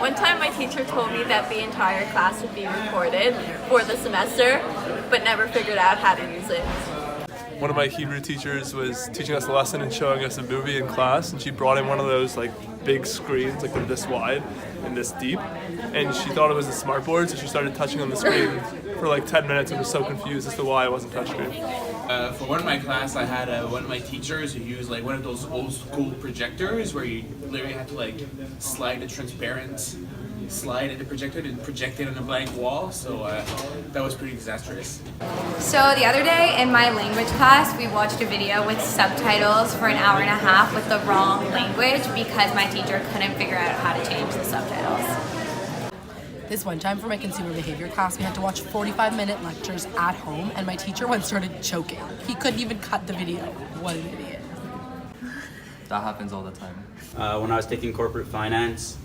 One time my teacher told me that the entire class would be recorded for the semester, but never figured out how to use it. One of my Hebrew teachers was teaching us a lesson and showing us a movie in class, and she brought in one of those like big screens, like they're this wide and this deep, and she thought it was a smart board, so she started touching on the screen for like 10 minutes and was so confused as to why it wasn't touchscreen. For one of my class, I had one of my teachers who used like one of those old school projectors where you literally had to like slide a transparent slide in the projector and project it on a blank wall, so that was pretty disastrous. So the other day in my language class, we watched a video with subtitles for an hour and a half with the wrong language because my teacher couldn't figure out how to change the subtitles. This one time for my consumer behavior class, we had to watch 45-minute lectures at home, and my teacher once started choking. He couldn't even cut the video. What an idiot. That happens all the time. When I was taking corporate finance,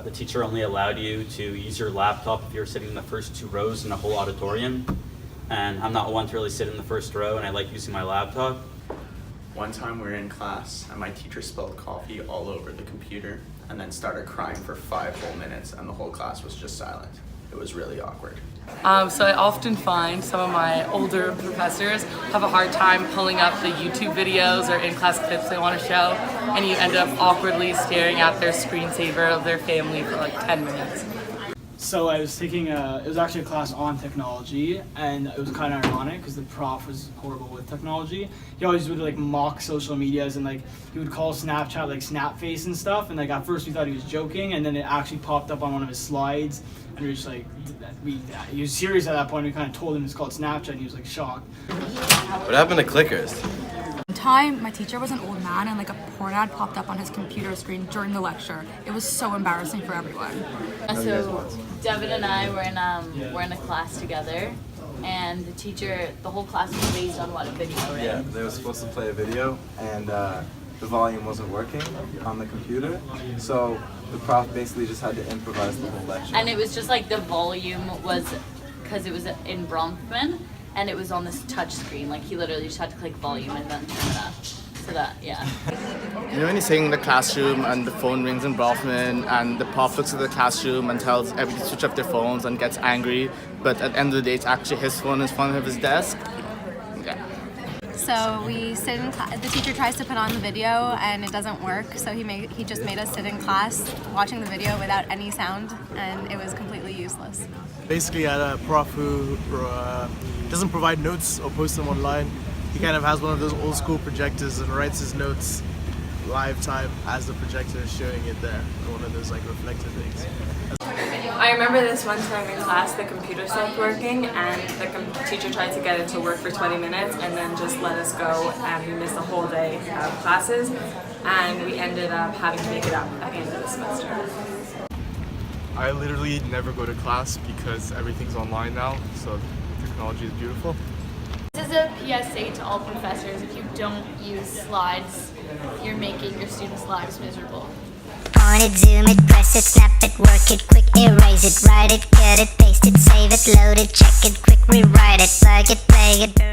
the teacher only allowed you to use your laptop if you were sitting in the first 2 rows in a whole auditorium. And I'm not one to really sit in the first row, and I like using my laptop. One time we were in class and my teacher spilled coffee all over the computer and then started crying for 5 whole minutes, and the whole class was just silent. It was really awkward. So I often find some of my older professors have a hard time pulling up the YouTube videos or in-class clips they want to show, and you end up awkwardly staring at their screensaver of their family for like 10 minutes. So I was taking it was actually a class on technology, and it was kind of ironic because the prof was horrible with technology. He always would like mock social medias, and like he would call Snapchat like Snapface and stuff, and like at first we thought he was joking, and then it actually popped up on one of his slides, and we were just like, he was serious at that point. We kind of told him it's called Snapchat, and he was like shocked. What happened to clickers? One time, my teacher was an old man, and like a porn ad popped up on his computer screen during the lecture. It was so embarrassing for everyone. So Devin and I were in a class together, and the whole class was raised on a video, right? Yeah, they were supposed to play a video, and the volume wasn't working on the computer, so the prof basically just had to improvise the whole lecture. And it was just like the volume was, because it was in Bronfman, and it was on this touch screen. Like he literally just had to click volume and then turn it up. So that, yeah. You know when you're sitting in the classroom and the phone rings in Bronfman and the prof looks at the classroom and tells everybody to switch off their phones and gets angry, but at the end of the day it's actually his phone in front of his desk? Yeah. So we sit in class, the teacher tries to put on the video and it doesn't work, so he just made us sit in class watching the video without any sound, and it was completely useless. Basically, I had a prof who doesn't provide notes or post them online. He kind of has one of those old school projectors and writes his notes live time as the projector is showing it there, one of those like reflector things. I remember this one time in class the computer stopped working, and the teacher tried to get it to work for 20 minutes and then just let us go, and we missed a whole day of classes, and we ended up having to make it up at the end of the semester. I literally never go to class because everything's online now, so technology is beautiful. This is a PSA to all professors: if you don't use slides, you're making your students' lives miserable. On it, zoom it, press it, snap it, work it, quick erase it, write it, cut it, paste it, save it, load it, check it, quick rewrite it, plug it, play it, burn it.